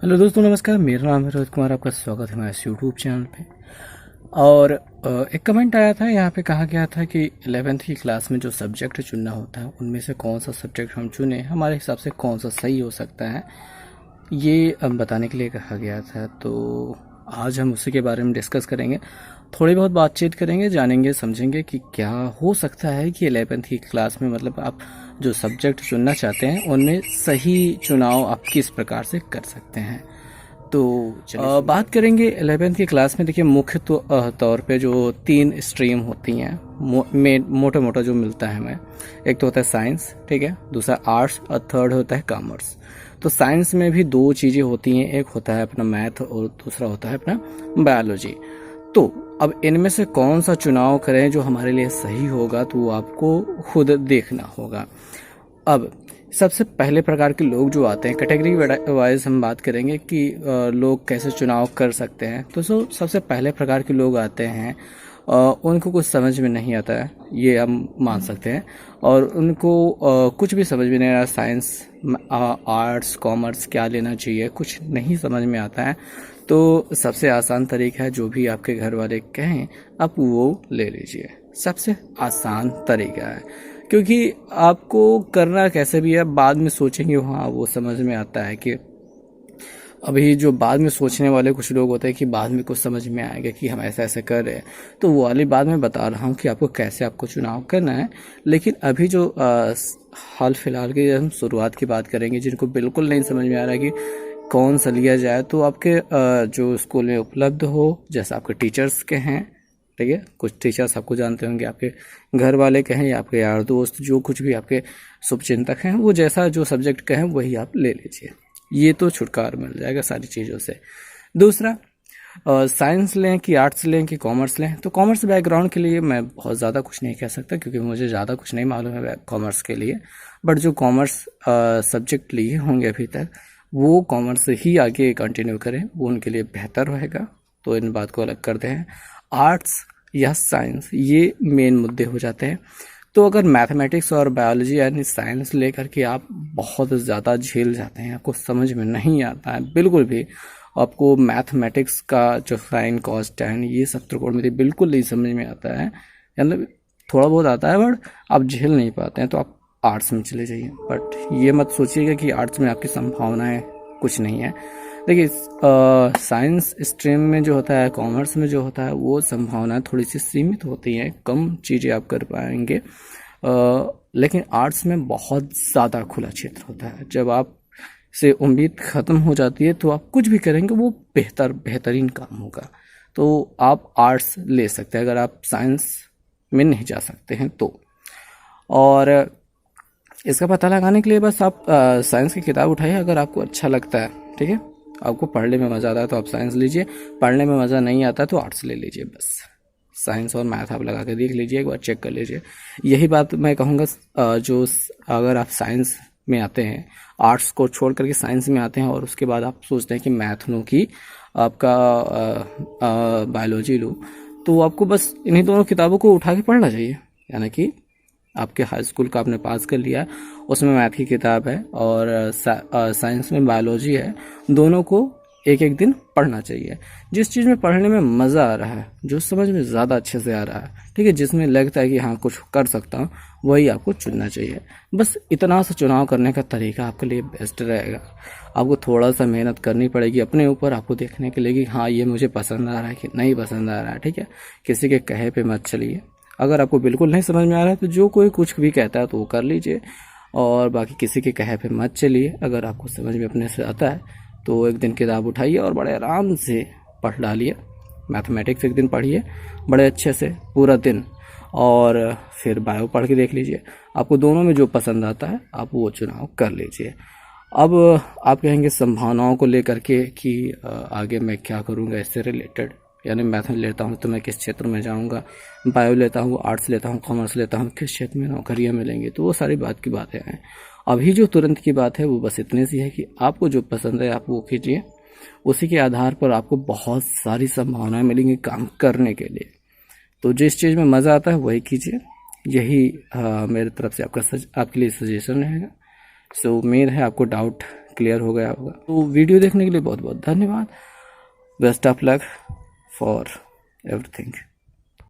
Hello दोस्तों, नमस्कार। मेरा नाम है रोहित कुमार। आपका स्वागत है हमारे यूट्यूब चैनल पे। और एक कमेंट आया था, यहाँ पे कहा गया था कि 11th की क्लास में जो सब्जेक्ट चुनना होता है उनमें से कौन सा सब्जेक्ट हम चुने, हमारे हिसाब से कौन सा सही हो सकता है, ये बताने के लिए कहा गया था। तो आज हम उसी के बारे में डिस्कस करेंगे, थोड़ी बहुत बातचीत करेंगे, जानेंगे समझेंगे कि क्या हो सकता है कि 11th की क्लास में मतलब आप जो सब्जेक्ट चुनना चाहते हैं उनमें सही चुनाव आप किस प्रकार से कर सकते हैं। तो चलिए बात करेंगे 11th की क्लास में। देखिए, मुख्य तौर पे जो 3 स्ट्रीम होती हैं, मोटा मोटा जो मिलता है हमें, एक तो होता है साइंस, ठीक है, दूसरा आर्ट्स और थर्ड होता है कॉमर्स। तो साइंस में भी 2 चीज़ें होती हैं, एक होता है अपना मैथ और दूसरा होता है अपना बायोलॉजी। तो अब इनमें से कौन सा चुनाव करें जो हमारे लिए सही होगा, तो वो आपको खुद देखना होगा। अब सबसे पहले प्रकार के लोग जो आते हैं, कैटेगरी वाइज हम बात करेंगे कि लोग कैसे चुनाव कर सकते हैं। तो सबसे पहले प्रकार के लोग आते हैं, उनको कुछ समझ में नहीं आता है, ये हम मान सकते हैं, और उनको कुछ भी समझ में नहीं आ रहा, साइंस आर्ट्स कॉमर्स क्या लेना चाहिए, कुछ नहीं समझ में आता है। तो सबसे आसान तरीका है, जो भी आपके घर वाले कहें आप वो ले लीजिए। सबसे आसान तरीका है, क्योंकि आपको करना कैसे भी है, बाद में सोचेंगे, हाँ वो समझ में आता है कि अभी जो बाद में सोचने वाले कुछ लोग होते हैं कि बाद में कुछ समझ में आएगा कि हम ऐसा ऐसा कर रहे हैं, तो वो वाली बात मैं बता रहा हूँ कि आपको कैसे आपको चुनाव करना है। लेकिन अभी जो हाल फिलहाल की हम शुरुआत की बात करेंगे, जिनको बिल्कुल नहीं समझ में आ रहा है कि कौन सा लिया जाए, तो आपके जो स्कूल में उपलब्ध हो, जैसे आपके टीचर्स के हैं, ठीक है, कुछ टीचर्स आपको जानते होंगे, आपके घर वाले कहें या आपके यार दोस्त, जो कुछ भी आपके शुभचिंतक हैं, वो जैसा जो सब्जेक्ट कहें वही आप ले लीजिए। ये तो छुटकारा मिल जाएगा सारी चीज़ों से। दूसरा, साइंस लें कि आर्ट्स लें कि कॉमर्स लें, तो कॉमर्स बैकग्राउंड के लिए मैं बहुत ज़्यादा कुछ नहीं कह सकता, क्योंकि मुझे ज़्यादा कुछ नहीं मालूम है कॉमर्स के लिए। बट जो कॉमर्स सब्जेक्ट लिए होंगे अभी तक, वो कॉमर्स ही आगे कंटिन्यू करें, वो उनके लिए बेहतर रहेगा। तो इन बात को अलग करते हैं। आर्ट्स या साइंस, ये मेन मुद्दे हो जाते हैं। तो अगर मैथमेटिक्स और बायोलॉजी यानी साइंस लेकर के आप बहुत ज़्यादा झेल जाते हैं, आपको समझ में नहीं आता है बिल्कुल भी, आपको मैथमेटिक्स का जो साइन कॉस टैन ये सब त्रिकोणमिति बिल्कुल नहीं समझ में आता है, मतलब थोड़ा बहुत आता है बट आप झेल नहीं पाते हैं, तो आप आर्ट्स में चले जाइए। बट ये मत सोचिएगा कि आर्ट्स में आपकी संभावनाएं कुछ नहीं है। देखिए, साइंस स्ट्रीम में जो होता है, कॉमर्स में जो होता है, वो संभावनाएं थोड़ी सी सीमित होती हैं, कम चीज़ें आप कर पाएंगे। लेकिन आर्ट्स में बहुत ज़्यादा खुला क्षेत्र होता है। जब आप से उम्मीद ख़त्म हो जाती है, तो आप कुछ भी करेंगे वो बेहतरीन काम होगा। तो आप आर्ट्स ले सकते हैं अगर आप साइंस में नहीं जा सकते हैं तो। और इसका पता लगाने के लिए बस आप साइंस की किताब उठाइए, अगर आपको अच्छा लगता है, ठीक है, आपको पढ़ने में मज़ा आता है तो आप साइंस लीजिए, पढ़ने में मज़ा नहीं आता तो आर्ट्स ले लीजिए। बस साइंस और मैथ आप लगा के देख लीजिए, एक बार चेक कर लीजिए। यही बात मैं कहूँगा, अगर आप साइंस में आते हैं, आर्ट्स को छोड़ करके साइंस में आते हैं, और उसके बाद आप सोचते हैं कि मैथ लूँ कि आपका बायोलॉजी लूँ, तो आपको बस इन्हीं दोनों किताबों को उठा के पढ़ना चाहिए। यानी कि आपके हाई स्कूल का आपने पास कर लिया, उसमें मैथ की किताब है और साइंस में बायोलॉजी है, दोनों को एक एक दिन पढ़ना चाहिए। जिस चीज़ में पढ़ने में मज़ा आ रहा है, जो समझ में ज़्यादा अच्छे से आ रहा है, ठीक है, जिसमें लगता है कि हाँ कुछ कर सकता हूँ, वही आपको चुनना चाहिए। बस इतना सा चुनाव करने का तरीका आपके लिए बेस्ट रहेगा। आपको थोड़ा सा मेहनत करनी पड़ेगी अपने ऊपर, आपको देखने के लिए कि हाँ ये मुझे पसंद आ रहा है कि नहीं पसंद आ रहा है, ठीक है। किसी के कहे पे मत चलिए। अगर आपको बिल्कुल नहीं समझ में आ रहा है तो जो कोई कुछ भी कहता है तो वो कर लीजिए, और बाकी किसी के कहे पे मत चलिए। अगर आपको समझ में अपने से आता है तो एक दिन किताब उठाइए और बड़े आराम से पढ़ डालिए। मैथमेटिक्स एक दिन पढ़िए बड़े अच्छे से पूरा दिन, और फिर बायो पढ़ के देख लीजिए। आपको दोनों में जो पसंद आता है आप वो चुनाव कर लीजिए। अब आप कहेंगे संभावनाओं को लेकर के कि आगे मैं क्या करूँगा इससे रिलेटेड, यानी मैथ लेता हूँ तो मैं किस क्षेत्र में जाऊँगा, बायो लेता हूँ, आर्ट्स लेता हूँ, कॉमर्स लेता हूँ, किस क्षेत्र में नौकरियाँ मिलेंगी। तो वो सारी बात की बातें हैं। अभी जो तुरंत की बात है वो बस इतनी सी है कि आपको जो पसंद है आप वो कीजिए। उसी के आधार पर आपको बहुत सारी संभावनाएं मिलेंगी काम करने के लिए। तो जिस चीज़ में मज़ा आता है वही कीजिए। यही मेरी तरफ से आपके लिए सजेशन रहेगा। सो उम्मीद है आपको डाउट क्लियर हो गया होगा। तो वीडियो देखने के लिए बहुत बहुत धन्यवाद। Best of luck for everything.